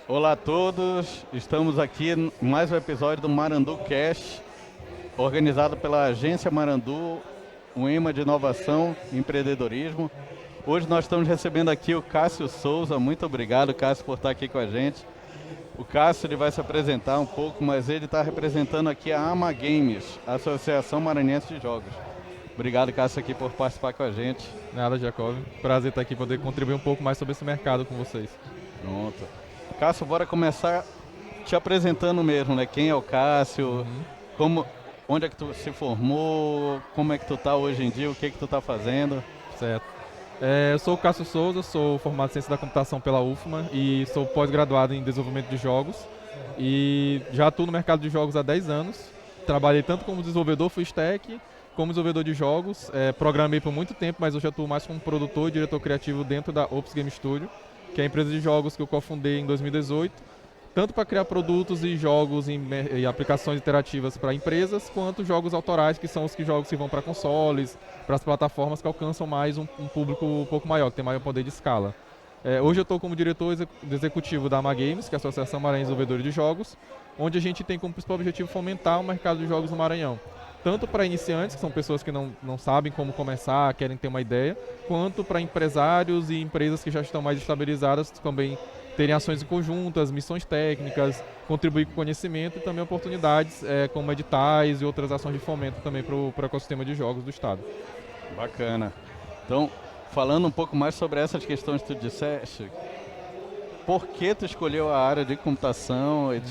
Olá a todos, estamos aqui em mais um episódio do Marandu Cast, organizado pela Agência Marandu, um imã de inovação e empreendedorismo. Hoje nós estamos recebendo aqui o Cássio Souza. Muito obrigado, Cássio, por estar aqui com a gente. O Cássio ele vai se apresentar um pouco, mas ele está representando aqui a AMA Games, a Associação Maranhense de Jogos. Obrigado, Cássio, aqui por participar com a gente. Nada, Jacob. Prazer estar aqui, poder contribuir um pouco mais sobre esse mercado com vocês. Pronto. Cássio, bora começar te apresentando mesmo, né? Quem é o Cássio, como, onde é que tu se formou, como é que tu tá hoje em dia, o que que tu tá fazendo? Certo. Eu sou o Cássio Souza, sou formado em Ciência da Computação pela UFMA e sou pós-graduado em Desenvolvimento de Jogos. E já atuo no mercado de jogos há 10 anos. Trabalhei tanto como desenvolvedor full stack, como desenvolvedor de jogos. Programei por muito tempo, mas hoje atuo mais como produtor e diretor criativo dentro da Ops Game Studio, que é a empresa de jogos que eu cofundei em 2018, tanto para criar produtos e jogos e aplicações interativas para empresas, quanto jogos autorais, que são os jogos que vão para consoles, para as plataformas que alcançam mais um público um pouco maior, que tem maior poder de escala. Hoje eu estou como diretor executivo da AMA Games, que é a Associação Maranhense de Desenvolvedores de Jogos, onde a gente tem como principal objetivo fomentar o mercado de jogos no Maranhão. Tanto para iniciantes, que são pessoas que não sabem como começar, querem ter uma ideia, quanto para empresários e empresas que já estão mais estabilizadas, também terem ações conjuntas, missões técnicas, contribuir com conhecimento e também oportunidades como editais e outras ações de fomento também para o ecossistema de jogos do Estado. Bacana. Então, falando um pouco mais sobre essas questões que tu disseste, por que tu escolheu a área de computação? E tu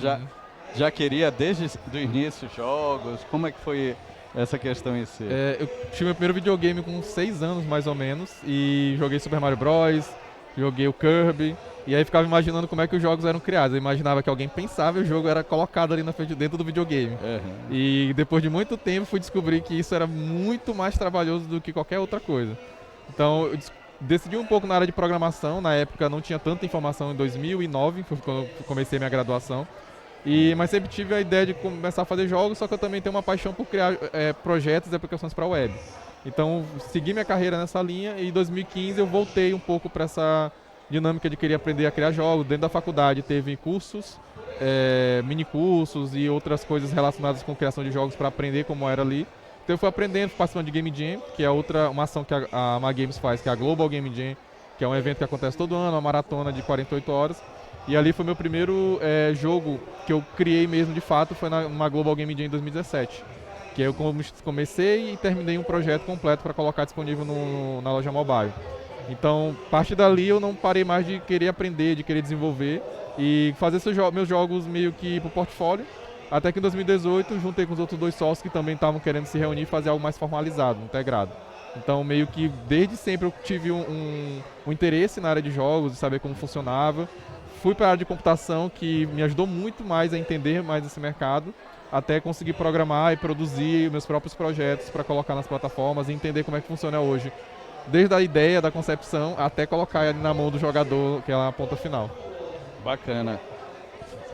já queria desde o início jogos? Como é que foi essa questão em si? Eu tive meu primeiro videogame com 6 anos mais ou menos e joguei Super Mario Bros, joguei o Kirby. E aí ficava imaginando como é que os jogos eram criados. Eu imaginava que alguém pensava e o jogo era colocado ali na frente, dentro do videogame. E depois de muito tempo fui descobrir que isso era muito mais trabalhoso do que qualquer outra coisa. Então eu decidi um pouco na área de programação. Na época não tinha tanta informação. Em 2009 foi quando eu comecei minha graduação. Mas sempre tive a ideia de começar a fazer jogos, só que eu também tenho uma paixão por criar projetos e aplicações para a web. Então segui minha carreira nessa linha e em 2015 eu voltei um pouco para essa dinâmica de querer aprender a criar jogos. Dentro da faculdade teve cursos, mini cursos e outras coisas relacionadas com criação de jogos para aprender como era ali. Então eu fui aprendendo, participando de Game Jam, que é uma ação que a AMA Games faz, que é a Global Game Jam, que é um evento que acontece todo ano, uma maratona de 48 horas. E ali foi meu primeiro jogo que eu criei mesmo de fato, foi numa Global Game Jam em 2017. Que eu comecei e terminei um projeto completo para colocar disponível na loja mobile. Então, a partir dali eu não parei mais de querer aprender, de querer desenvolver e fazer meus jogos meio que pro portfólio. Até que em 2018 juntei com os outros dois sócios que também estavam querendo se reunir e fazer algo mais formalizado, integrado. Então, meio que desde sempre eu tive um interesse na área de jogos, de saber como funcionava. Fui para a área de computação, que me ajudou muito mais a entender mais esse mercado, até conseguir programar e produzir meus próprios projetos para colocar nas plataformas e entender como é que funciona hoje. Desde a ideia, da concepção, até colocar ele na mão do jogador, que é a ponta final. Bacana.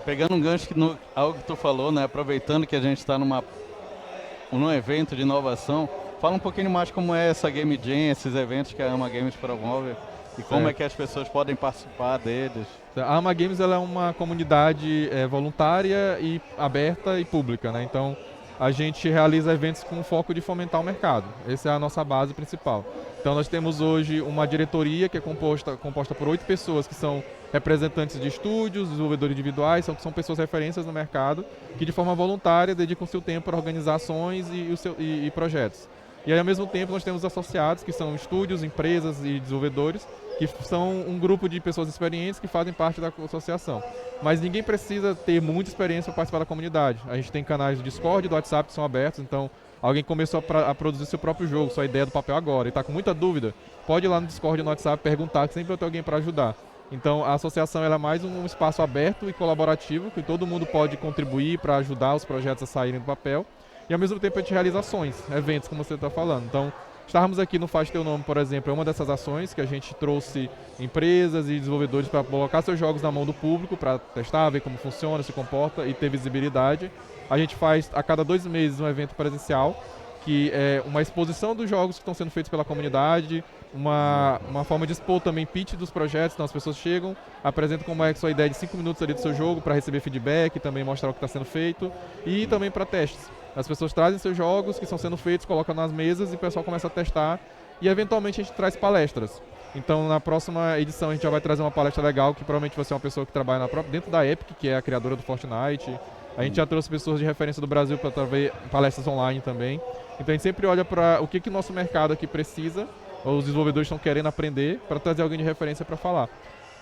Pegando um gancho algo que tu falou, né? Aproveitando que a gente está num evento de inovação, fala um pouquinho mais como é essa Game Jam, esses eventos que a AMA Games promove e como é que as pessoas podem participar deles. A AMA Games ela é uma comunidade voluntária e aberta e pública, né? Então a gente realiza eventos com o foco de fomentar o mercado. Essa é a nossa base principal. Então nós temos hoje uma diretoria que é composta por 8 pessoas que são representantes de estúdios, desenvolvedores individuais, são pessoas referências no mercado que de forma voluntária dedicam seu tempo para organizar ações e projetos. E aí, ao mesmo tempo, nós temos associados, que são estúdios, empresas e desenvolvedores, que são um grupo de pessoas experientes que fazem parte da associação. Mas ninguém precisa ter muita experiência para participar da comunidade. A gente tem canais do Discord e do WhatsApp que são abertos, então alguém começou a produzir seu próprio jogo, sua ideia do papel agora, e está com muita dúvida, pode ir lá no Discord e no WhatsApp perguntar, que sempre vai ter alguém para ajudar. Então a associação ela é mais um espaço aberto e colaborativo, que todo mundo pode contribuir para ajudar os projetos a saírem do papel. E ao mesmo tempo a gente realiza ações, eventos, como você está falando. Então, estarmos aqui no Faz Teu Nome, por exemplo, é uma dessas ações que a gente trouxe empresas e desenvolvedores para colocar seus jogos na mão do público, para testar, ver como funciona, se comporta e ter visibilidade. A gente faz a cada 2 meses um evento presencial, que é uma exposição dos jogos que estão sendo feitos pela comunidade, uma forma de expor também pitch dos projetos, então as pessoas chegam, apresentam como é a sua ideia de 5 minutos ali do seu jogo para receber feedback, também mostrar o que está sendo feito e também para testes. As pessoas trazem seus jogos que estão sendo feitos, colocam nas mesas e o pessoal começa a testar e eventualmente a gente traz palestras. Então na próxima edição a gente já vai trazer uma palestra legal que provavelmente vai ser uma pessoa que trabalha dentro da Epic, que é a criadora do Fortnite. A gente já trouxe pessoas de referência do Brasil para trazer palestras online também. Então a gente sempre olha para o que o nosso mercado aqui precisa, ou os desenvolvedores estão querendo aprender, para trazer alguém de referência para falar.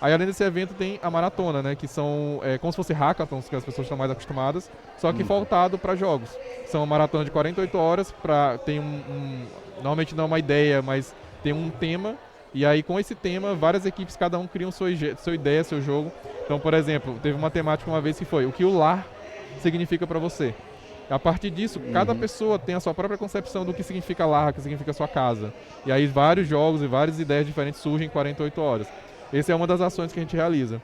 Aí além desse evento tem a maratona, né, que são como se fosse hackathons, que as pessoas estão mais acostumadas, só que voltado para jogos. São uma maratona de 48 horas, tem normalmente não é uma ideia, mas tem um tema, e aí com esse tema várias equipes, cada um criam sua ideia, seu jogo. Então, por exemplo, teve uma temática uma vez que foi o que o lar significa para você. A partir disso, cada pessoa tem a sua própria concepção do que significa lar, o que significa sua casa. E aí vários jogos e várias ideias diferentes surgem em 48 horas. Essa é uma das ações que a gente realiza.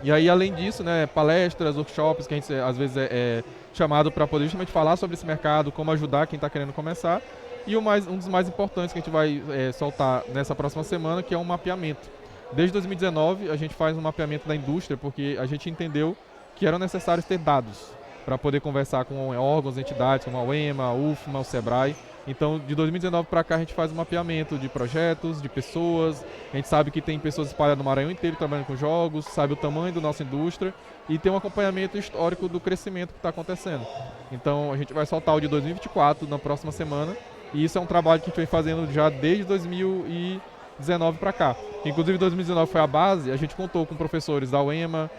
E aí, além disso, né, palestras, workshops, que a gente às vezes é chamado para poder justamente falar sobre esse mercado, como ajudar quem está querendo começar. E um dos mais importantes que a gente vai soltar nessa próxima semana, que é um mapeamento. Desde 2019, a gente faz um mapeamento da indústria, porque a gente entendeu que eram necessários ter dados para poder conversar com órgãos, entidades como a UEMA, a UFMA, o SEBRAE. Então, de 2019 para cá, a gente faz um mapeamento de projetos, de pessoas. A gente sabe que tem pessoas espalhadas no Maranhão inteiro trabalhando com jogos, sabe o tamanho da nossa indústria e tem um acompanhamento histórico do crescimento que está acontecendo. Então, a gente vai soltar o de 2024 na próxima semana. E isso é um trabalho que a gente vem fazendo já desde 2019 para cá. Inclusive, 2019 foi a base, a gente contou com professores da UEMA,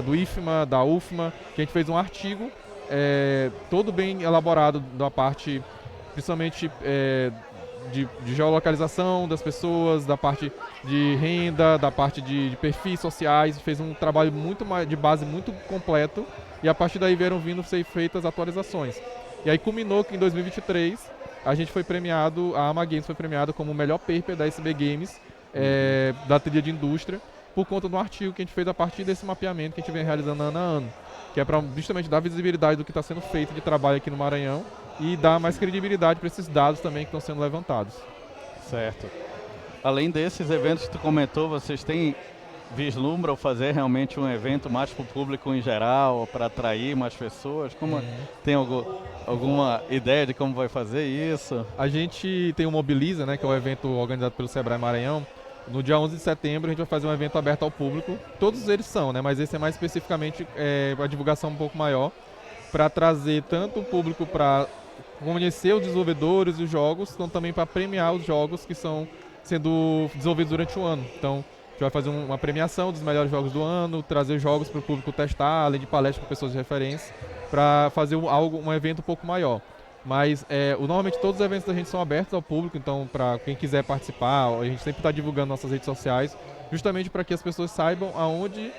do IFMA, da UFMA, que a gente fez um artigo todo bem elaborado da parte, principalmente de geolocalização das pessoas, da parte de renda, da parte de perfis sociais, fez um trabalho de base muito completo e a partir daí vieram vindo ser feitas atualizações. E aí culminou que em 2023 a gente foi premiado, a AMA Games foi premiada como o melhor paper da SB Games, da trilha de indústria, por conta do artigo que a gente fez a partir desse mapeamento que a gente vem realizando ano a ano, que é para justamente dar visibilidade do que está sendo feito de trabalho aqui no Maranhão e dar mais credibilidade para esses dados também que estão sendo levantados. Certo. Além desses eventos que tu comentou, vocês vislumbram fazer realmente um evento mais para o público em geral, para atrair mais pessoas? Tem alguma ideia de como vai fazer isso? A gente tem o Mobiliza, né, que é um evento organizado pelo SEBRAE Maranhão. No dia 11 de setembro a gente vai fazer um evento aberto ao público. Todos eles são, né, mas esse é mais especificamente a divulgação um pouco maior, para trazer tanto o público para conhecer os desenvolvedores e os jogos, quanto também para premiar os jogos que são sendo desenvolvidos durante o ano. Então, a gente vai fazer uma premiação dos melhores jogos do ano, trazer jogos para o público testar, além de palestras para pessoas de referência, para fazer um evento um pouco maior. Mas normalmente todos os eventos da gente são abertos ao público, então para quem quiser participar, a gente sempre está divulgando nossas redes sociais, justamente para que as pessoas saibam aonde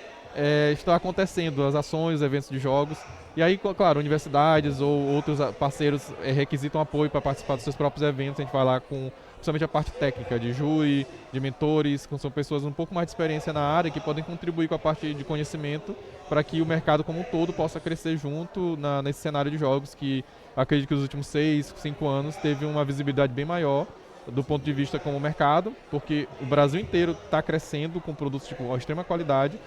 está acontecendo as ações, os eventos de jogos. E aí, claro, universidades ou outros parceiros requisitam apoio para participar dos seus próprios eventos. A gente vai lá com principalmente a parte técnica de júri, de mentores, que são pessoas um pouco mais de experiência na área, que podem contribuir com a parte de conhecimento para que o mercado como um todo possa crescer junto nesse cenário de jogos que acredito que nos últimos 6, 5 anos teve uma visibilidade bem maior do ponto de vista como mercado, porque o Brasil inteiro está crescendo com produtos de extrema qualidade.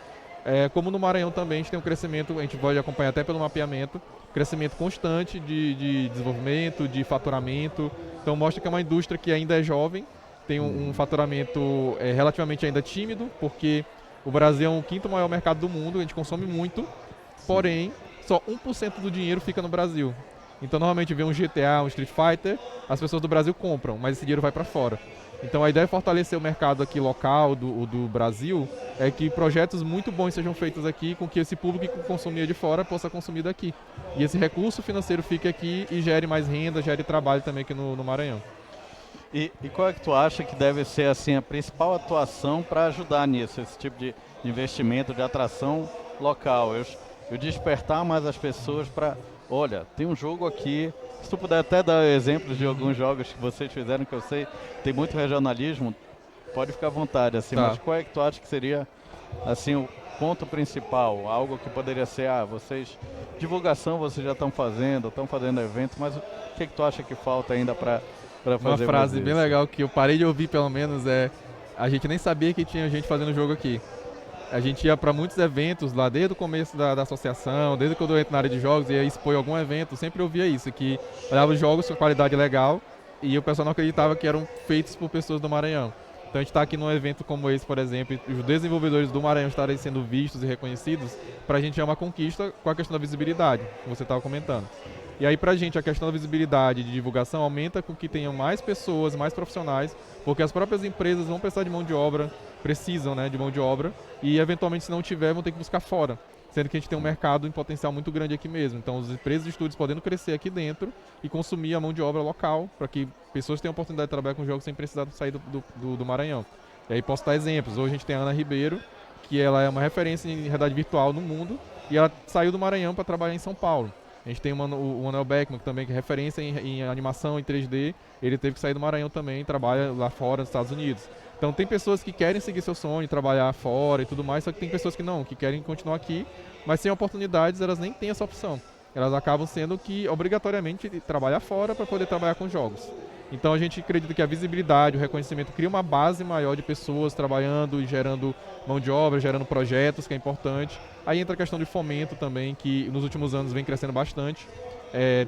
Como no Maranhão também, a gente tem um crescimento, a gente pode acompanhar até pelo mapeamento, crescimento constante de desenvolvimento, de faturamento. Então mostra que é uma indústria que ainda é jovem, tem um faturamento relativamente ainda tímido, porque o Brasil é o 5º maior mercado do mundo, a gente consome muito, porém só 1% do dinheiro fica no Brasil. Então normalmente vê um GTA, um Street Fighter, as pessoas do Brasil compram, mas esse dinheiro vai para fora. Então a ideia é fortalecer o mercado aqui local do Brasil, é que projetos muito bons sejam feitos aqui, com que esse público que consumia de fora possa consumir daqui. E esse recurso financeiro fique aqui e gere mais renda, gere trabalho também aqui no Maranhão. E qual é que tu acha que deve ser assim, a principal atuação para ajudar nisso, esse tipo de investimento, de atração local? Eu despertar mais as pessoas para, olha, tem um jogo aqui. Se tu puder até dar exemplos de alguns jogos que vocês fizeram, que eu sei tem muito regionalismo, pode ficar à vontade, assim, Tá. Mas qual é que tu acha que seria assim, o ponto principal, algo que poderia ser, divulgação vocês já estão fazendo evento, mas o que tu acha que falta ainda para Uma fazer frase mais bem isso? legal que eu parei de ouvir, pelo menos, é: a gente nem sabia que tinha gente fazendo jogo aqui. A gente ia para muitos eventos lá desde o começo da associação, desde quando eu entro na área de jogos e ia expor algum evento, sempre ouvia isso, que olhava os jogos com qualidade legal e o pessoal não acreditava que eram feitos por pessoas do Maranhão. Então a gente está aqui num evento como esse, por exemplo, e os desenvolvedores do Maranhão estarem sendo vistos e reconhecidos, para a gente é uma conquista com a questão da visibilidade, que você estava comentando. E aí pra gente a questão da visibilidade e de divulgação aumenta com que tenham mais pessoas, mais profissionais, porque as próprias empresas vão precisar de mão de obra, precisam, né, de mão de obra, e eventualmente se não tiver vão ter que buscar fora. Sendo que a gente tem um mercado em potencial muito grande aqui mesmo. Então as empresas de estúdios podendo crescer aqui dentro e consumir a mão de obra local, para que pessoas tenham a oportunidade de trabalhar com jogos sem precisar sair do Maranhão. E aí posso dar exemplos. Hoje a gente tem a Ana Ribeiro, que ela é uma referência em realidade virtual no mundo, e ela saiu do Maranhão para trabalhar em São Paulo. A gente tem o Manuel Beckman, que também é referência em animação em 3D. Ele teve que sair do Maranhão também e trabalha lá fora, nos Estados Unidos. Então tem pessoas que querem seguir seu sonho, trabalhar fora e tudo mais, só que tem pessoas que não, que querem continuar aqui, mas sem oportunidades elas nem têm essa opção. Elas acabam sendo que obrigatoriamente trabalhar fora para poder trabalhar com jogos. Então a gente acredita que a visibilidade, o reconhecimento cria uma base maior de pessoas trabalhando e gerando mão de obra, gerando projetos, que é importante. Aí entra a questão de fomento também, que nos últimos anos vem crescendo bastante.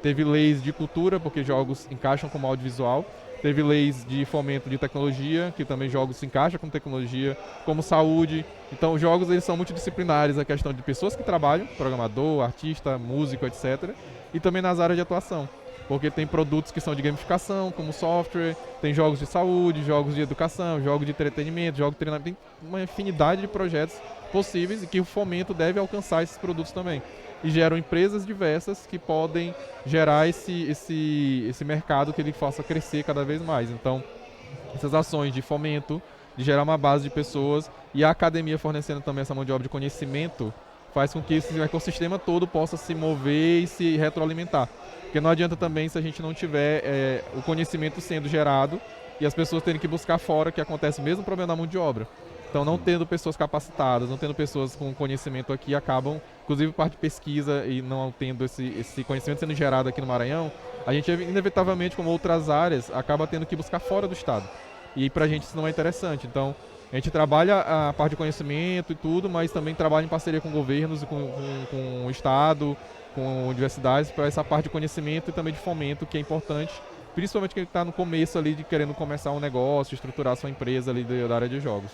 Teve leis de cultura, porque jogos encaixam como audiovisual. Teve leis de fomento de tecnologia, que também jogos se encaixam com tecnologia, como saúde. Então os jogos eles são multidisciplinares, a questão de pessoas que trabalham, programador, artista, músico, etc. E também nas áreas de atuação. Porque tem produtos que são de gamificação, como software, tem jogos de saúde, jogos de educação, jogos de entretenimento, jogos de treinamento, tem uma infinidade de projetos possíveis e que o fomento deve alcançar esses produtos também. E geram empresas diversas que podem gerar esse mercado que ele faça crescer cada vez mais. Então, essas ações de fomento, de gerar uma base de pessoas e a academia fornecendo também essa mão de obra de conhecimento, faz com que esse ecossistema todo possa se mover e se retroalimentar. Porque não adianta também se a gente não tiver o conhecimento sendo gerado e as pessoas terem que buscar fora, que acontece o mesmo problema da mão de obra. Então, não tendo pessoas capacitadas, não tendo pessoas com conhecimento aqui, acabam, inclusive parte de pesquisa e não tendo esse conhecimento sendo gerado aqui no Maranhão, a gente, inevitavelmente, como outras áreas, acaba tendo que buscar fora do estado. E pra gente isso não é interessante. Então, a gente trabalha a parte de conhecimento e tudo, mas também trabalha em parceria com governos, com o estado, com universidades, para essa parte de conhecimento e também de fomento, que é importante, principalmente quem está no começo ali de querendo começar um negócio, estruturar sua empresa ali da área de jogos.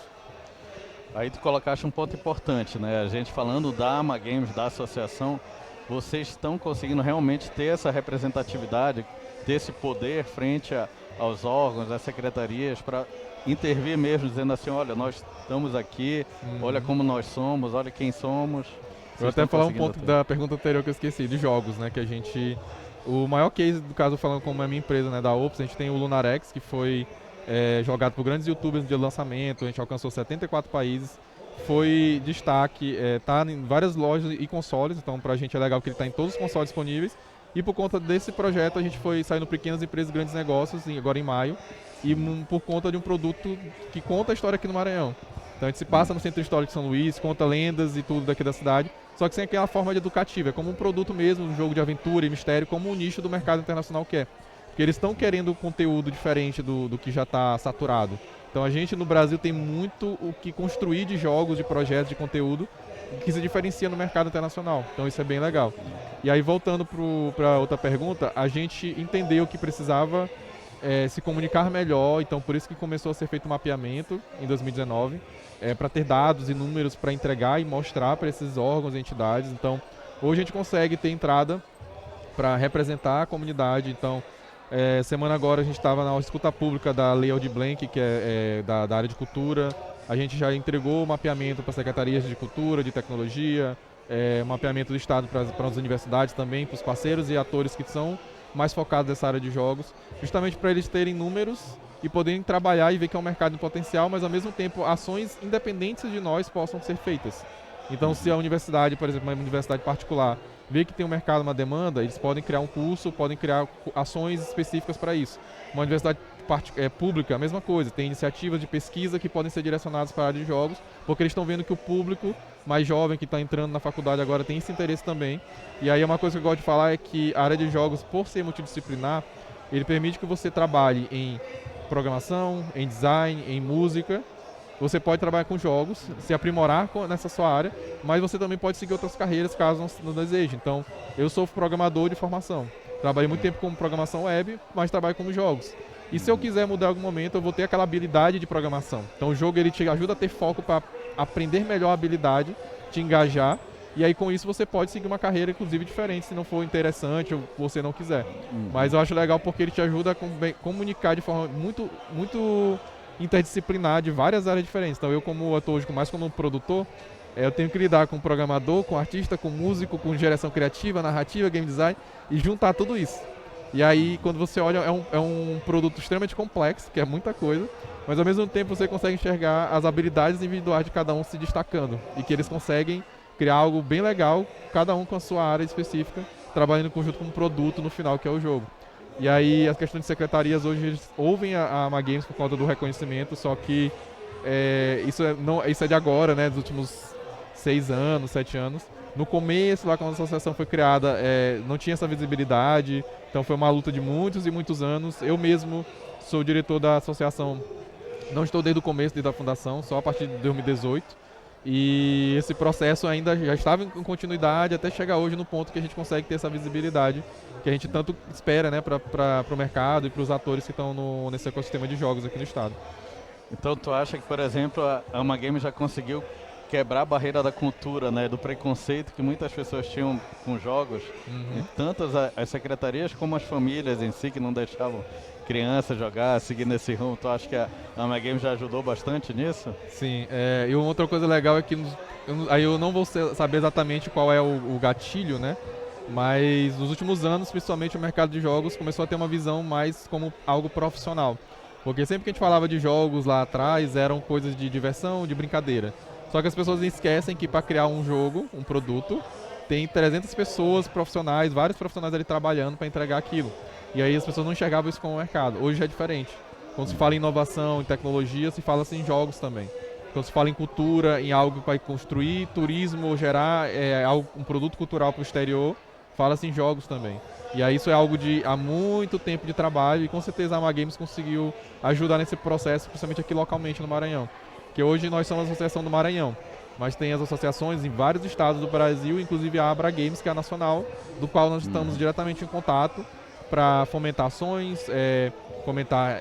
Aí tu colocaste um ponto importante, né? A gente falando da AMA Games, da associação, vocês estão conseguindo realmente ter essa representatividade, ter esse poder frente aos órgãos, às secretarias, para intervir mesmo, dizendo assim, olha, nós estamos aqui, olha como nós somos, olha quem somos. Eu vou até falar um ponto da pergunta anterior que eu esqueci, de jogos, né? Que a gente... O maior case, do caso, falando como é a minha empresa, né, da Ops, a gente tem o Lunarex, que foi jogado por grandes youtubers no dia do lançamento, a gente alcançou 74 países, foi destaque, tá em várias lojas e consoles, então pra gente é legal que ele tá em todos os consoles disponíveis, e por conta desse projeto a gente foi saindo pequenas empresas e grandes negócios, agora em maio, e por conta de um produto que conta a história aqui no Maranhão. Então a gente se passa no Centro Histórico de São Luís, conta lendas e tudo daqui da cidade, só que sem aquela forma de educativa, é como um produto mesmo, um jogo de aventura e mistério, como o nicho do mercado internacional quer. Porque eles estão querendo conteúdo diferente do que já está saturado. Então a gente no Brasil tem muito o que construir de jogos, de projetos, de conteúdo, que se diferencia no mercado internacional. Então isso é bem legal. E aí voltando para outra pergunta, a gente entendeu que precisava se comunicar melhor, então por isso que começou a ser feito um mapeamento em 2019, para ter dados e números para entregar e mostrar para esses órgãos e entidades. Então hoje a gente consegue ter entrada para representar a comunidade. Então semana agora a gente estava na escuta pública da Lei Aldir Blanc, que é da área de cultura. A gente já entregou o mapeamento para as secretarias de cultura, de tecnologia, mapeamento do Estado para as universidades também, para os parceiros e atores que são mais focados nessa área de jogos, justamente para eles terem números e poderem trabalhar e ver que é um mercado em potencial, mas ao mesmo tempo ações independentes de nós possam ser feitas. Então se a universidade, por exemplo, uma universidade particular, vê que tem um mercado, uma demanda, eles podem criar um curso, podem criar ações específicas para isso. Uma universidade pública, a mesma coisa. Tem iniciativas de pesquisa que podem ser direcionadas para a área de jogos, porque eles estão vendo que o público mais jovem que está entrando na faculdade agora tem esse interesse também. E aí uma coisa que eu gosto de falar é que a área de jogos, por ser multidisciplinar, ele permite que você trabalhe em programação, em design, em música. Você pode trabalhar com jogos, se aprimorar nessa sua área, mas você também pode seguir outras carreiras caso não deseje. Então, eu sou programador de formação. Trabalhei muito tempo como programação web, mas trabalho como jogos. E se eu quiser mudar em algum momento, eu vou ter aquela habilidade de programação. Então o jogo ele te ajuda a ter foco para aprender melhor a habilidade, te engajar. E aí com isso você pode seguir uma carreira, inclusive, diferente, se não for interessante ou você não quiser. Mas eu acho legal porque ele te ajuda a comunicar de forma muito interdisciplinar de várias áreas diferentes. Então eu como ator hoje, mais como um produtor, eu tenho que lidar com programador, com artista, com músico, com direção criativa, narrativa, game design e juntar tudo isso. E aí, quando você olha, é um produto extremamente complexo, que é muita coisa, mas ao mesmo tempo você consegue enxergar as habilidades individuais de cada um se destacando e que eles conseguem criar algo bem legal, cada um com a sua área específica, trabalhando em conjunto com um produto no final, que é o jogo. E aí, as questões de secretarias, hoje eles ouvem a AMA Games por conta do reconhecimento, só que isso é de agora, né, dos últimos 6 anos, 7 anos. No começo, lá quando a associação foi criada, não tinha essa visibilidade, então foi uma luta de muitos e muitos anos. Eu mesmo sou diretor da associação, não estou desde o começo, desde a fundação, só a partir de 2018. E esse processo ainda já estava em continuidade até chegar hoje no ponto que a gente consegue ter essa visibilidade que a gente tanto espera, né, para o mercado e para os atores que estão nesse ecossistema de jogos aqui no estado. Então tu acha que, por exemplo, a AMA Games já conseguiu quebrar a barreira da cultura, né, do preconceito que muitas pessoas tinham com jogos, e tanto as secretarias como as famílias em si que não deixavam crianças jogar, seguir nesse rumo. Tu acha que a AMA Games já ajudou bastante nisso? Sim, e uma outra coisa legal é que aí eu não vou saber exatamente qual é o gatilho, né? Mas nos últimos anos, principalmente o mercado de jogos começou a ter uma visão mais como algo profissional. Porque sempre que a gente falava de jogos lá atrás, eram coisas de diversão, de brincadeira. Só que as pessoas esquecem que para criar um jogo, um produto, tem 300 pessoas profissionais, vários profissionais ali trabalhando para entregar aquilo. E aí as pessoas não enxergavam isso como mercado. Hoje é diferente. Quando se fala em inovação, em tecnologia, se fala assim em jogos também. Quando se fala em cultura, em algo que vai construir turismo ou gerar um produto cultural para o exterior, fala-se em jogos também. E aí isso é algo de há muito tempo de trabalho e com certeza a AMA Games conseguiu ajudar nesse processo, principalmente aqui localmente no Maranhão. Que hoje nós somos a Associação do Maranhão, mas tem as associações em vários estados do Brasil, inclusive a Abra Games, que é a nacional, do qual nós estamos diretamente em contato para fomentar ações, fomentar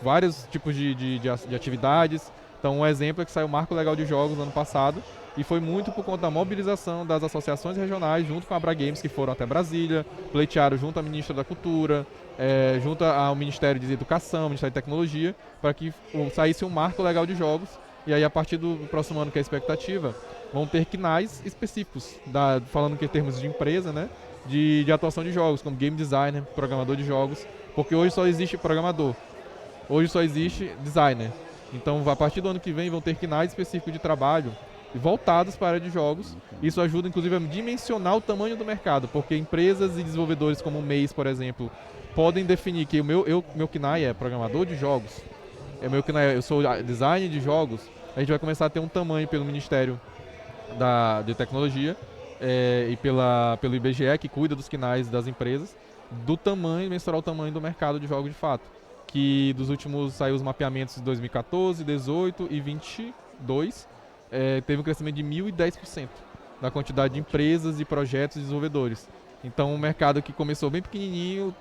vários tipos de atividades. Então um exemplo é que saiu o Marco Legal de Jogos no ano passado, e foi muito por conta da mobilização das associações regionais junto com a Abra Games, que foram até Brasília, pleitearam junto à Ministra da Cultura, junto ao Ministério de Educação, Ministério de Tecnologia, para que saísse um marco legal de jogos. E aí, a partir do próximo ano, que é a expectativa, vão ter KNAIs específicos, falando que em termos de empresa, né, de atuação de jogos, como game designer, programador de jogos, porque hoje só existe programador, hoje só existe designer. Então, a partir do ano que vem, vão ter KNAIs específicos de trabalho voltados para a área de jogos. Isso ajuda, inclusive, a dimensionar o tamanho do mercado, porque empresas e desenvolvedores como o MEIS, por exemplo, podem definir que o meu KNAI é programador de jogos, eu sou designer de jogos. A gente vai começar a ter um tamanho pelo Ministério de Tecnologia e pelo IBGE, que cuida dos KNAIs das empresas, mensurar o tamanho do mercado de jogos de fato. Que dos últimos saiu os mapeamentos de 2014, 18 e 22, teve um crescimento de 1.010% na quantidade de empresas e projetos e desenvolvedores. Então, um mercado que começou bem pequenininho,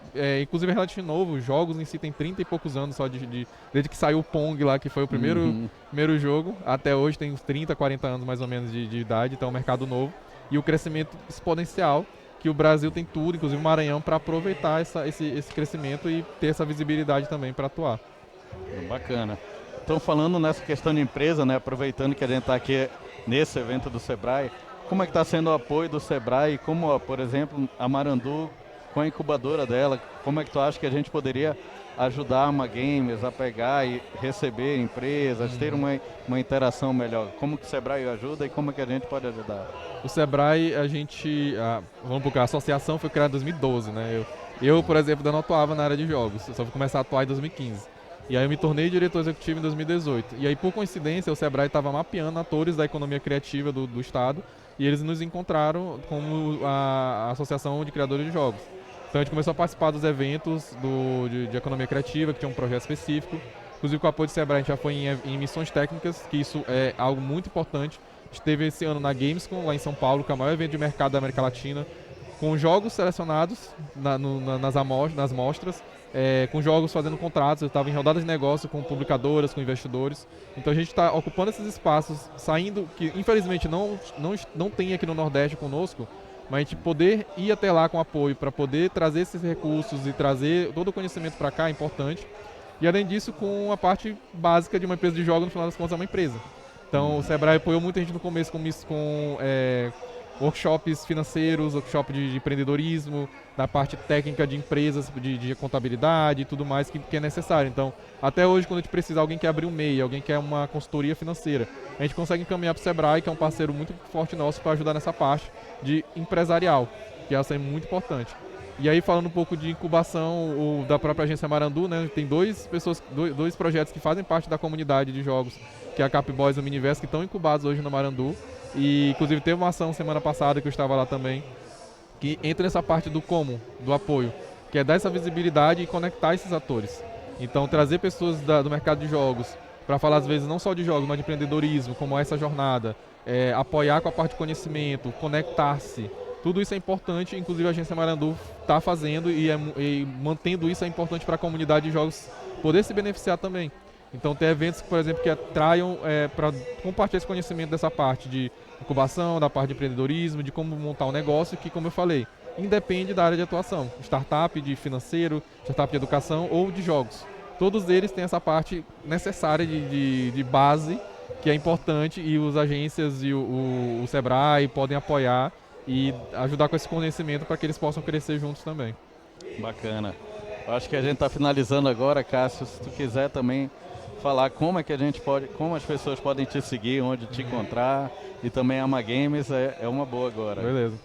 inclusive é relativo novo, jogos em si tem 30 e poucos anos só desde que saiu o Pong lá, que foi o primeiro jogo, até hoje tem uns 30, 40 anos mais ou menos de idade, então é um mercado novo. E o crescimento exponencial, que o Brasil tem tudo, inclusive o Maranhão, para aproveitar esse crescimento e ter essa visibilidade também para atuar. Bacana. Então, falando nessa questão de empresa, né, aproveitando que a gente está aqui nesse evento do Sebrae, como é que está sendo o apoio do Sebrae? Como, por exemplo, a Marandu, com a incubadora dela, como é que tu acha que a gente poderia ajudar a AMA Games a pegar e receber empresas, ter uma interação melhor? Como que o Sebrae ajuda e como que a gente pode ajudar? O Sebrae, vamos porque a associação foi criada em 2012, né? Eu, por exemplo, ainda não atuava na área de jogos, eu só fui começar a atuar em 2015. E aí eu me tornei diretor executivo em 2018. E aí, por coincidência, o Sebrae estava mapeando atores da economia criativa do Estado e eles nos encontraram como a Associação de Criadores de Jogos. Então a gente começou a participar dos eventos de economia criativa, que tinha um projeto específico. Inclusive com o apoio do Sebrae a gente já foi em missões técnicas, que isso é algo muito importante. A gente esteve esse ano na Gamescom, lá em São Paulo, que é o maior evento de mercado da América Latina, com jogos selecionados nas mostras, com jogos fazendo contratos. Eu estava em rodadas de negócio com publicadoras, com investidores. Então a gente está ocupando esses espaços, saindo, que infelizmente não tem aqui no Nordeste conosco, mas a gente poder ir até lá com apoio para poder trazer esses recursos e trazer todo o conhecimento para cá é importante. E além disso, com a parte básica de uma empresa de jogos, no final das contas é uma empresa. Então o Sebrae apoiou muita gente no começo com workshops financeiros, workshop de empreendedorismo, da parte técnica de empresas, de contabilidade e tudo mais que é necessário. Então, até hoje, quando a gente precisa, alguém quer abrir um MEI, alguém quer uma consultoria financeira, a gente consegue encaminhar para o Sebrae, que é um parceiro muito forte nosso para ajudar nessa parte de empresarial, que essa é muito importante. E aí, falando um pouco de incubação da própria agência Marandu, né, tem dois projetos que fazem parte da comunidade de jogos, que é a Capboys e o Miniverse, que estão incubados hoje no Marandu. E inclusive teve uma ação semana passada que eu estava lá também, que entra nessa parte do apoio, que é dar essa visibilidade e conectar esses atores. Então trazer pessoas do mercado de jogos para falar às vezes não só de jogos, mas de empreendedorismo, como essa jornada, apoiar com a parte de conhecimento, conectar-se. Tudo isso é importante, inclusive a agência Marandu está fazendo e mantendo isso é importante para a comunidade de jogos poder se beneficiar também. Então tem eventos, por exemplo, que atraiam para compartilhar esse conhecimento dessa parte de incubação, da parte de empreendedorismo, de como montar um negócio, que, como eu falei, independe da área de atuação. Startup de financeiro, startup de educação ou de jogos. Todos eles têm essa parte necessária de base, que é importante, e as agências e o Sebrae podem apoiar e ajudar com esse conhecimento para que eles possam crescer juntos também. Bacana. Eu acho que a gente está finalizando agora, Cássio. Se tu quiser também falar como é que como as pessoas podem te seguir, onde te encontrar, e também a AMA Games é uma boa agora. Beleza.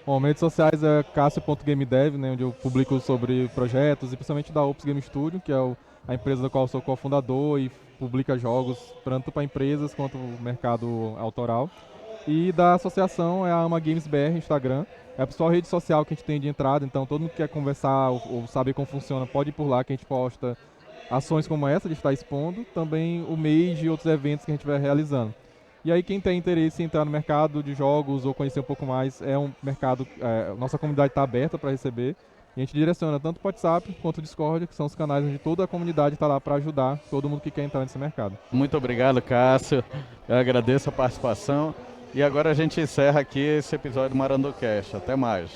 Bom, redes sociais é cássio.gamedev, né, onde eu publico sobre projetos, e principalmente da Ops Game Studio, que é a empresa da qual eu sou cofundador e publica jogos tanto para empresas quanto o mercado autoral. E da associação é a AMA Games BR, Instagram. É a principal rede social que a gente tem de entrada, então todo mundo que quer conversar ou saber como funciona pode ir por lá, que a gente posta ações como essa de estar expondo, também o mês e outros eventos que a gente vai realizando. E aí quem tem interesse em entrar no mercado de jogos ou conhecer um pouco mais, é um mercado, nossa comunidade está aberta para receber, e a gente direciona tanto o WhatsApp quanto o Discord, que são os canais onde toda a comunidade está lá para ajudar todo mundo que quer entrar nesse mercado. Muito obrigado, Cássio. Eu agradeço a participação. E agora a gente encerra aqui esse episódio do Marandu Cast. Até mais.